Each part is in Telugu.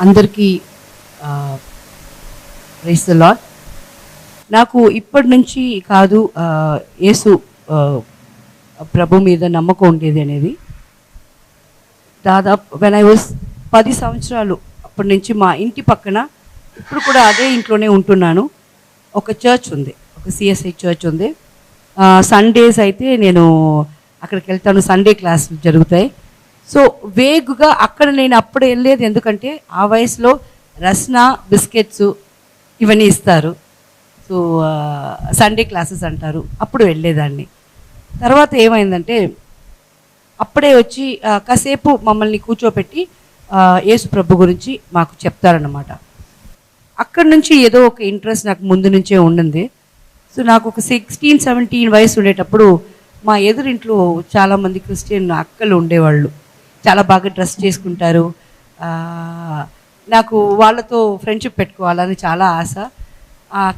అందరికీ ప్రైజ్ ది లార్డ్. నాకు ఇప్పటి నుంచి కాదు యేసు ప్రభు మీద నమ్మకం ఉండేది అనేది. దాదాపు వెన్ ఐ వాజ్ 10 సంవత్సరాలు అప్పటి నుంచి మా ఇంటి పక్కన, ఇప్పుడు కూడా అదే ఇంట్లోనే ఉంటున్నాను, ఒక చర్చ్ ఉంది, ఒక సిఎస్ఐ చర్చ్ ఉంది. సండేస్ అయితే నేను అక్కడికి వెళ్తాను, సండే క్లాసులు జరుగుతాయి. సో వేగుగా అక్కడ నేను అప్పుడు వెళ్ళేది, ఎందుకంటే ఆ వయసులో రస్నా బిస్కెట్స్ ఇవన్నీ ఇస్తారు. సో సండే క్లాసెస్ అంటారు, అప్పుడు వెళ్ళేదాన్ని. తర్వాత ఏమైందంటే అప్పుడే వచ్చి కాసేపు మమ్మల్ని కూర్చోపెట్టి యేసు ప్రభు గురించి మాకు చెప్తారన్నమాట. అక్కడి నుంచి ఏదో ఒక ఇంట్రెస్ట్ నాకు ముందు నుంచే ఉండింది. సో నాకు ఒక 16-17 వయసు ఉండేటప్పుడు మా ఎదురింట్లో చాలామంది క్రిస్టియన్ అక్కలు ఉండేవాళ్ళు, చాలా బాగా డ్రెస్ చేసుకుంటారు. నాకు వాళ్ళతో ఫ్రెండ్షిప్ పెట్టుకోవాలని చాలా ఆశ.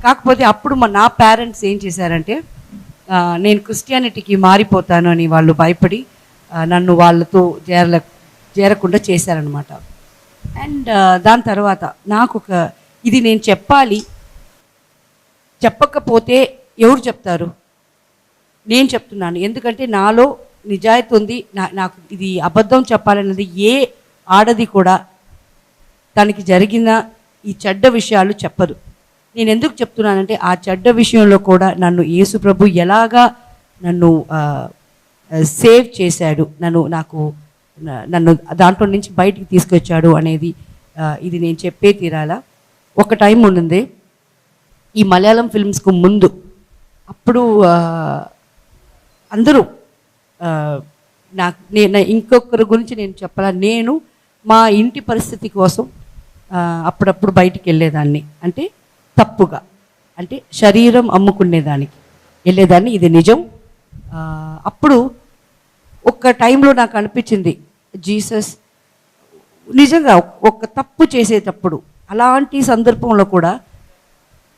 కాకపోతే అప్పుడు నా పేరెంట్స్ ఏం చేశారంటే, నేను క్రిస్టియానిటీకి మారిపోతాను అని వాళ్ళు భయపడి నన్ను వాళ్ళతో చేరకుండా చేశారనమాట. అండ్ దాని తర్వాత నాకు ఇది నేను చెప్పాలి, చెప్పకపోతే ఎవరు చెప్తారు, నేను చెప్తున్నాను. ఎందుకంటే నాలో నిజాయితీ ఉంది. నాకు ఇది అబద్ధం చెప్పాలన్నది ఏ ఆడది కూడా తనకి జరిగిన ఈ చెడ్డ విషయాలు చెప్పదు. నేను ఎందుకు చెప్తున్నానంటే, ఆ చెడ్డ విషయంలో కూడా నన్ను యేసు ప్రభు ఎలాగా నన్ను సేవ్ చేశాడు, నన్ను దాంట్లో నుంచి బయటికి తీసుకొచ్చాడు అనేది ఇది నేను చెప్పే తీరాలా. ఒక టైం ఉండింది ఈ మలయాళం ఫిల్మ్స్కు ముందు, అప్పుడు అందరూ నేను ఇంకొకరి గురించి నేను చెప్పాలా, నేను మా ఇంటి పరిస్థితి కోసం అప్పుడప్పుడు బయటికి వెళ్ళేదాన్ని, అంటే తప్పుగా, అంటే శరీరం అమ్ముకునేదానికి వెళ్ళేదాన్ని, ఇది నిజం. అప్పుడు ఒక టైంలో నాకు అనిపించింది, జీసస్ నిజంగా ఒక తప్పు చేసేటప్పుడు అలాంటి సందర్భంలో కూడా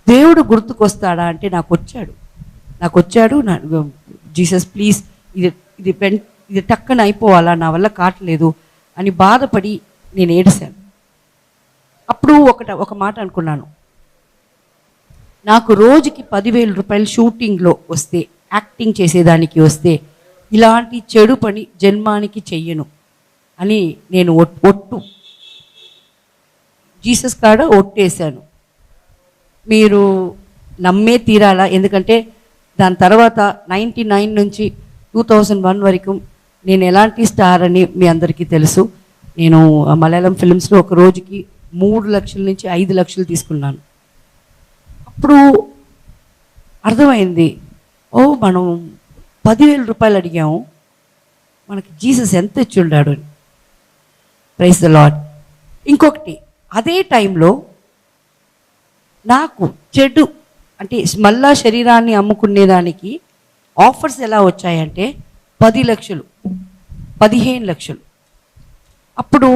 దేవుడు గుర్తుకొస్తాడా అంటే నాకు వచ్చాడు. జీసస్ ప్లీజ్ ఇది టక్కన అయిపోవాలా, నా వల్ల కావట్లేదు అని బాధపడి నేను ఏడిశాను. అప్పుడు ఒక మాట అనుకున్నాను, నాకు రోజుకి 10,000 రూపాయలు షూటింగ్లో వస్తే, యాక్టింగ్ చేసేదానికి వస్తే, ఇలాంటి చెడు పని జన్మానికి చెయ్యను అని నేను ఒట్టు జీసస్ కాడ ఒట్టేశాను. మీరు నమ్మే తీరాలా, ఎందుకంటే దాని తర్వాత 99 నుంచి 2001 వరకు నేను ఎలాంటి స్టార్ అని మీ అందరికీ తెలుసు. నేను మలయాళం ఫిల్మ్స్లో ఒక రోజుకి 3 లక్షల నుంచి 5 లక్షలు తీసుకున్నాను. అప్పుడు అర్థమైంది, మనం 10,000 రూపాయలు అడిగాము, మనకి జీసస్ ఎంత ఇచ్చి ఉండాడు అని. Praise the Lord. ఇంకొకటి, అదే టైంలో నాకు చెడు అంటే మళ్ళా శరీరాన్ని అమ్ముకునేదానికి ఆఫర్స్ ఎలా వచ్చాయంటే 10 లక్షలు, 15 లక్షలు. అప్పుడు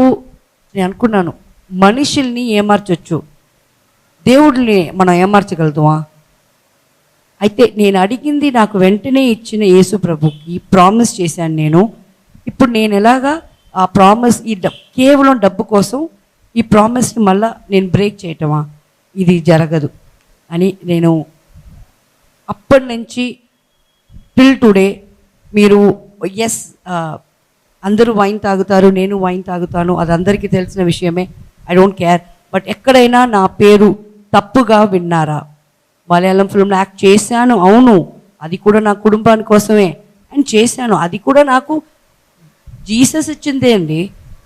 నేను అనుకున్నాను, మనుషుల్ని ఏమార్చొచ్చు, దేవుడిని మనం ఏమార్చగలుగుతామా? అయితే నేను అడిగింది నాకు వెంటనే ఇచ్చిన యేసు ప్రభుకి ప్రామిస్ చేశాను నేను. ఇప్పుడు నేను ఎలాగా ఆ ప్రామిస్, కేవలం డబ్బు కోసం ఈ ప్రామిస్ని మళ్ళా నేను బ్రేక్ చేయటమా? ఇది జరగదు అని నేను అప్పటి నుంచి టిల్ టుడే, మీరు ఎస్ అందరూ వైన్ తాగుతారు, నేను వైన్ తాగుతాను, అది అందరికీ తెలిసిన విషయమే, ఐ డోంట్ కేర్. బట్ ఎక్కడైనా నా పేరు తప్పుగా విన్నారా? మలయాళం ఫిల్మ్లో యాక్ట్ చేశాను, అవును, అది కూడా నా కుటుంబాని కోసమే అని చేశాను, అది కూడా నాకు జీసస్ ఇచ్చిందే అండి,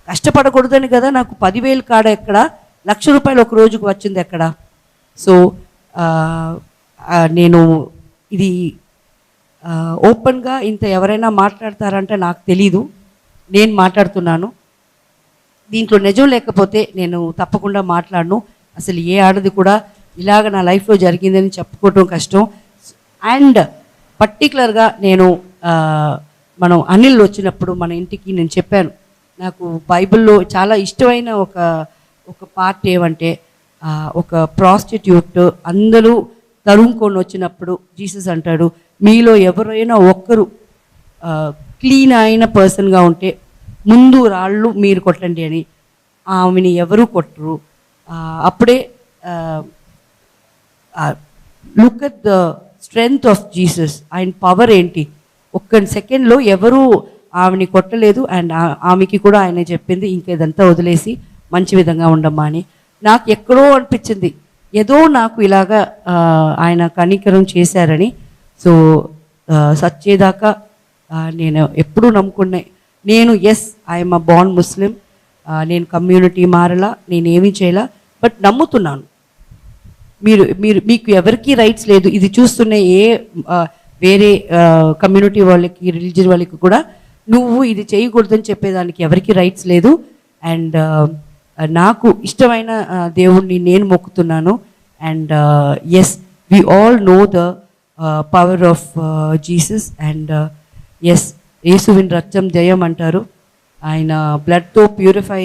కష్టపడకూడదని కదా. నాకు 10,000 కాడ ఎక్కడ, 1,00,000 రూపాయలు ఒక రోజుకు వచ్చింది ఎక్కడ? సో నేను ఇది ఓపెన్గా ఇంత ఎవరైనా మాట్లాడతారంటే నాకు తెలీదు, నేను మాట్లాడుతున్నాను. దీంట్లో నిజం లేకపోతే నేను తప్పకుండా మాట్లాడను. అసలు ఏ ఆడది కూడా ఇలాగ నా లైఫ్లో జరిగిందని చెప్పుకోవటం కష్టం. అండ్ పర్టికులర్గా నేను మనం అనిల్ వచ్చినప్పుడు మన ఇంటికి నేను చెప్పాను, నాకు బైబిల్లో చాలా ఇష్టమైన ఒక పార్ట్ ఏమంటే, ఒక ప్రాస్టిట్యూట్ అందరూ తరుముకొని వచ్చినప్పుడు జీసస్ అంటాడు, మీలో ఎవరైనా ఒక్కరు క్లీన్ అయిన పర్సన్గా ఉంటే ముందు రాళ్ళు మీరు కొట్టండి అని. ఆమెని ఎవరు కొట్టరు. అప్పుడే look at the strength of Jesus, ఆయన పవర్ ఏంటి. ఒక్క సెకండ్లో ఎవరు ఆమెని కొట్టలేదు. అండ్ ఆమెకి కూడా ఆయన చెప్పింది ఇంకేదంతా వదిలేసి మంచి విధంగా ఉండమ్మా అని. నాకు ఎక్కడో అనిపించింది, ఏదో నాకు ఇలాగా ఆయన కనికరం చేశారని. సో సచ్చేదాకా నేను ఎప్పుడూ నమ్ముకునే, నేను ఐఎమ్ అ బార్న్ ముస్లిం, నేను కమ్యూనిటీ మారలా, నేనేమీ చేయలా, బట్ నమ్ముతున్నాను. మీకు ఎవరికి రైట్స్ లేదు. ఇది చూస్తున్న వేరే కమ్యూనిటీ వాళ్ళకి, రిలీజియన్ వాళ్ళకి కూడా నువ్వు ఇది చేయకూడదని చెప్పేదానికి ఎవరికి రైట్స్ లేదు. అండ్ నాకు ఇష్టమైన దేవుణ్ణి నేను మొక్కుతున్నాను. And we all know the power of Jesus. And యేసువిన్ రక్తం జయం అంటారు. ఆయన బ్లడ్తో ప్యూరిఫై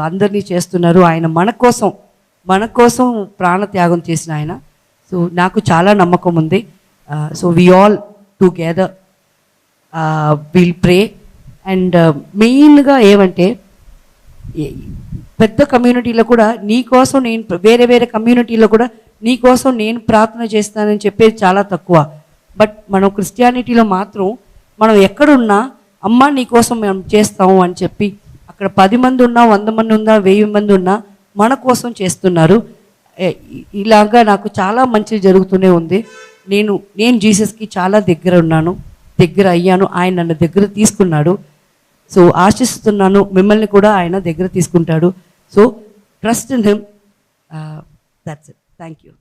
అందరినీ చేస్తున్నారు. ఆయన మన కోసం ప్రాణత్యాగం చేసిన ఆయన. సో నాకు చాలా నమ్మకం ఉంది. So we all together will pray. And మెయిన్గా ఏమంటే, పెద్ద కమ్యూనిటీలో కూడా నీకోసం నేను, వేరే కమ్యూనిటీలో కూడా నీకోసం నేను ప్రార్థన చేస్తానని చెప్పేది చాలా తక్కువ. బట్ మనం క్రిస్టియానిటీలో మాత్రం మనం ఎక్కడున్నా అమ్మ నీకోసం మేము చేస్తాము అని చెప్పి, అక్కడ 10 మంది ఉన్నా, 100 మంది ఉన్నా, 1000 మంది ఉన్నా మన కోసం చేస్తున్నారు. ఇలాగా నాకు చాలా మంచి జరుగుతూనే ఉంది. నేను జీసస్కి చాలా దగ్గర అయ్యాను. ఆయన నన్ను దగ్గర తీసుకున్నాడు. సో ఆశిస్తున్నాను మిమ్మల్ని కూడా ఆయన దగ్గర తీసుకుంటాడు. So trust in him. That's it. Thank you.